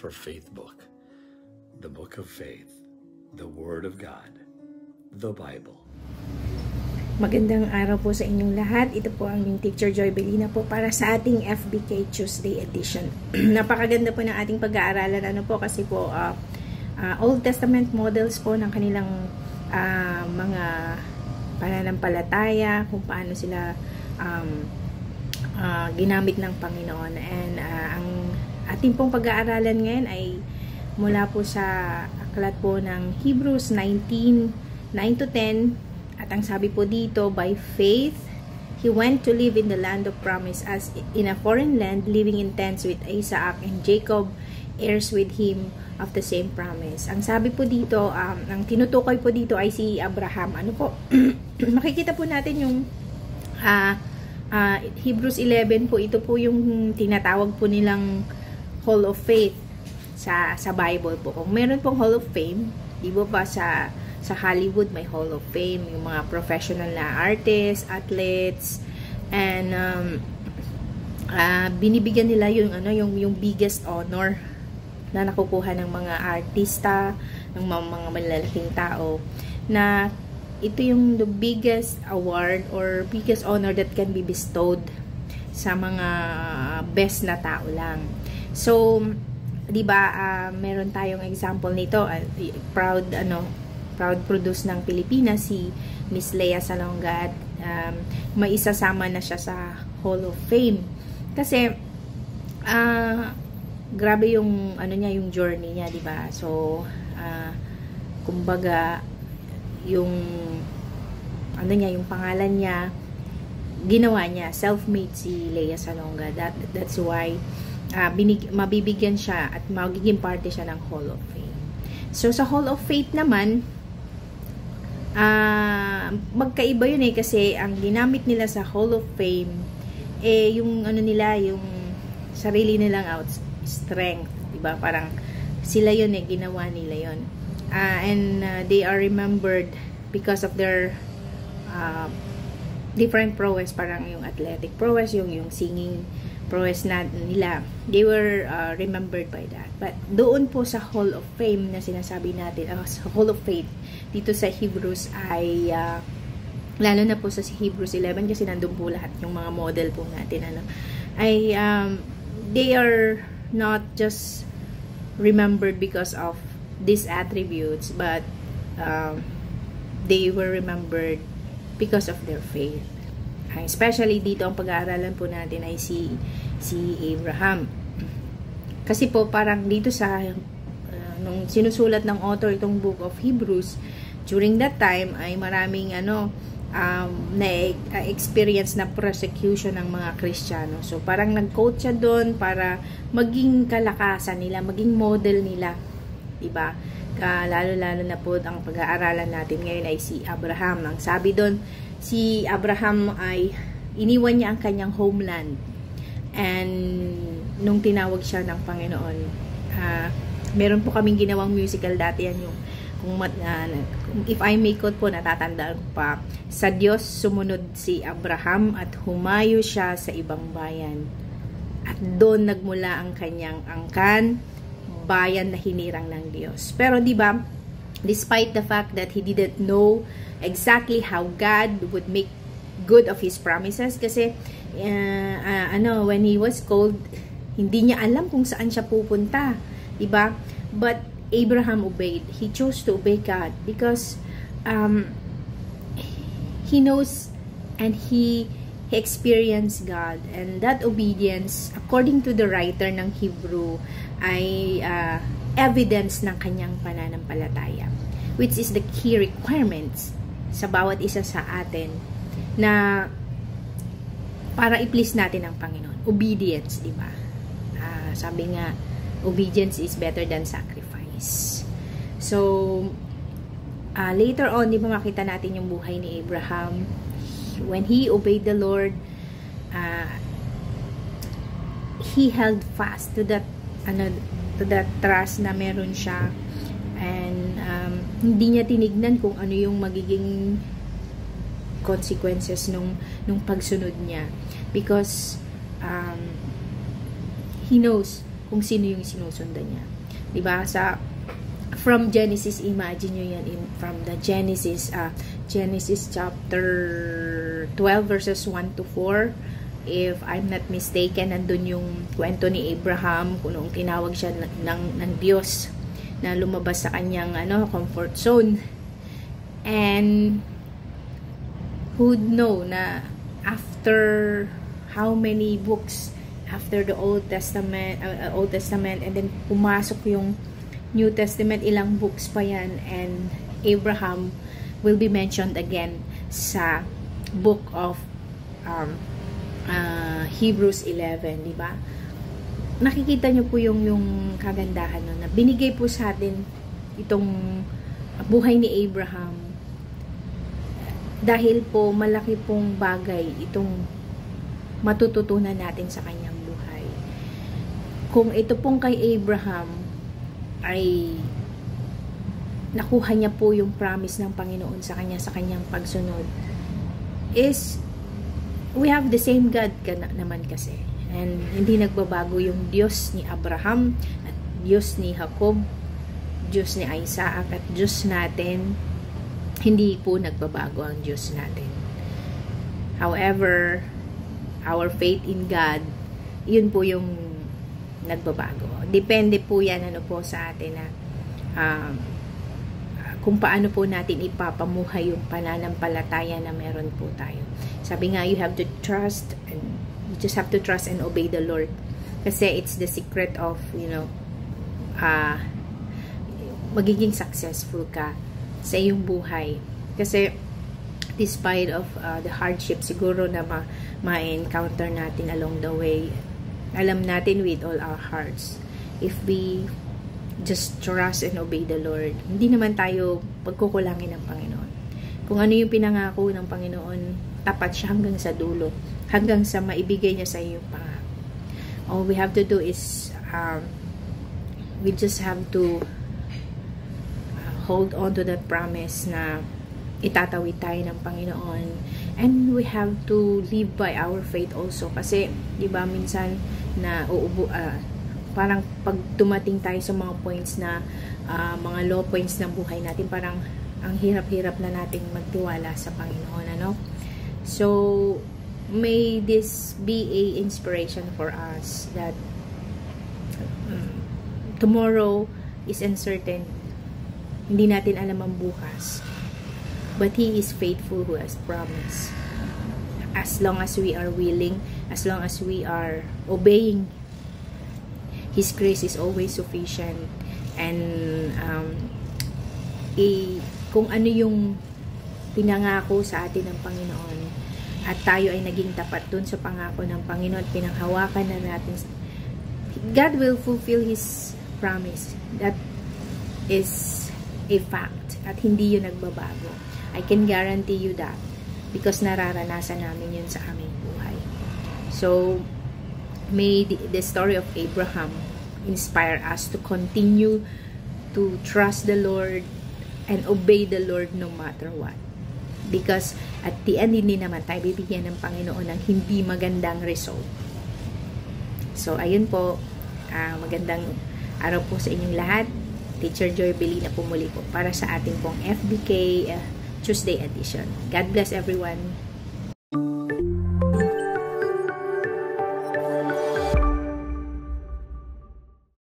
for Faith book, the Book of Faith, the Word of God, the Bible. Magandang araw po sa inyong lahat. Ito po ang yung Teacher Joy Belina po para sa ating FBK Tuesday edition. Napakaganda po ng ating pag-aaralan. Ano po kasi po Old Testament models po ng kanilang mga pananampalataya, kung paano sila ginamit ng Panginoon. And ang ating pong pag-aaralan ngayon ay mula po sa aklat po ng Hebrews 19:9-10. At ang sabi po dito, by faith, he went to live in the land of promise as in a foreign land, living in tents with Isaac and Jacob, heirs with him of the same promise. Ang sabi po dito, ang tinutukoy po dito ay si Abraham. Ano po? Makikita po natin yung Hebrews 11 po. Ito po yung tinatawag po nilang Hall of Faith sa Bible po. Kung meron pong Hall of Fame, di ba pa sa Hollywood may Hall of Fame, yung mga professional na artists, athletes, and binibigyan nila yung biggest honor na nakukuha ng mga artista, ng mga malalaking tao, na ito yung the biggest award or biggest honor that can be bestowed sa mga best na tao lang. So, di ba, meron tayong example nito, proud produce ng Pilipinas, si Miss Lea Salonga, at maisasama na siya sa Hall of Fame. Kasi grabe yung yung journey niya, di ba? So kumbaga yung yung pangalan niya, ginawa niya, self-made si Lea Salonga. That's why mabibigyan siya at magiging parte siya ng Hall of Fame. So sa Hall of Faith naman, magkaiba yun kasi ang ginamit nila sa Hall of Fame yung nila, yung sarili nilang strength, diba? Parang sila yun ginawa nila yun, and they are remembered because of their different prowess, parang yung athletic prowess, yung singing prowess nila. They were remembered by that. But doon po sa Hall of Fame na sinasabi natin, sa Hall of Faith dito sa Hebrews ay lalo na po sa Hebrews 11, kasi nandun po lahat yung mga model po natin, ay they are not just remembered because of these attributes, but they were remembered because of their faith. Especially dito ang pag-aaralan po natin ay si Abraham. Kasi po parang dito sa nung sinusulat ng author itong book of Hebrews, during that time ay maraming na-experience na persecution ng mga Kristiyano. So parang nag-quote siya doon para maging kalakasan nila, maging model nila, diba? Lalo-lalo na po ang pag-aaralan natin ngayon ay si Abraham. Ang sabi doon, si Abraham ay iniwan niya ang kanyang homeland, and nung tinawag siya ng Panginoon, meron po kaming ginawang musical dati yan, yung if I may quote po, natatandaan ko pa, sa Diyos sumunod si Abraham at humayo siya sa ibang bayan, at doon nagmula ang kanyang angkan, bayan na hinirang ng Diyos. Pero di ba, despite the fact that he didn't know exactly how God would make good of his promises, kasi when he was called, hindi niya alam kung saan siya pupunta, di ba? But Abraham obeyed. He chose to obey God because he knows and he experienced God, and that obedience, according to the writer ng Hebrew, ay evidence ng kanyang pananampalataya, which is the key requirements sa bawat isa sa atin na para i-please natin ang Panginoon. Obedience, di ba? Sabi nga, obedience is better than sacrifice. So, later on, di ba makita natin yung buhay ni Abraham. When he obeyed the Lord, he held fast to that trust na meron siya, and hindi niya tinignan kung ano yung magiging consequences nung pagsunod niya, because he knows kung sino yung sinusundan niya. Diba? From Genesis, imagine nyo yan, from the Genesis chapter 12 verses 1 to 4. If I'm not mistaken, nandun yung kwento ni Abraham kung noong tinawag siya ng Diyos na lumabas sa kanyang comfort zone. And who'd know na after how many books, after the Old Testament and then pumasok yung New Testament, ilang books pa yan, and Abraham will be mentioned again sa book of Hebrews 11, di ba? Nakikita nyo po yung kagandahan nun, na binigay po sa atin itong buhay ni Abraham dahil po malaki pong bagay itong matututunan natin sa kanyang buhay. Kung ito pong kay Abraham ay nakuha niya po yung promise ng Panginoon sa kanyang pagsunod, is we have the same God naman kasi. And hindi nagbabago yung Diyos ni Abraham, at Diyos ni Jacob, Diyos ni Isaac, at Diyos natin. Hindi po nagbabago ang Diyos natin. However, our faith in God, yun po yung nagbabago. Depende po yan po sa atin na kung paano po natin ipapamuhay yung pananampalataya na meron po tayo. Sabi nga, you have to trust, and you just have to trust and obey the Lord. Kasi it's the secret of, magiging successful ka sa iyong buhay. Kasi despite of the hardship siguro na ma-encounter natin along the way, alam natin with all our hearts, if we just trust and obey the Lord, hindi naman tayo pagkukulangin ng Panginoon. Kung ano yung pinangako ng Panginoon, tapat siya hanggang sa dulo, hanggang sa maibigay niya sa iyo yung pangako. All we have to do is we just have to hold on to that promise na itatawid tayo ng Panginoon, and we have to live by our faith also. Kasi di ba minsan na parang pag dumating tayo sa mga points na mga low points ng buhay natin, parang ang hirap-hirap na nating magtiwala sa Panginoon, So may this be a inspiration for us that tomorrow is uncertain. Hindi natin alam ang bukas, but He is faithful who has promised. As long as we are willing, as long as we are obeying, His grace is always sufficient. And kung ano yung pinangako sa atin ng Panginoon, at tayo ay naging tapat dun sa pangako ng Panginoon, pinanghawakan na natin, God will fulfill His promise. That is a fact, at hindi yun nagbabago. I can guarantee you that, because nararanasan namin yun sa aming buhay. So may the story of Abraham inspire us to continue to trust the Lord and obey the Lord no matter what, because at the end hindi naman tayo bibigyan ng Panginoon ng hindi magandang result. So ayun po, magandang araw po sa inyong lahat. Teacher Joy Belina po muli po para sa ating pong FBK Tuesday edition. God bless everyone.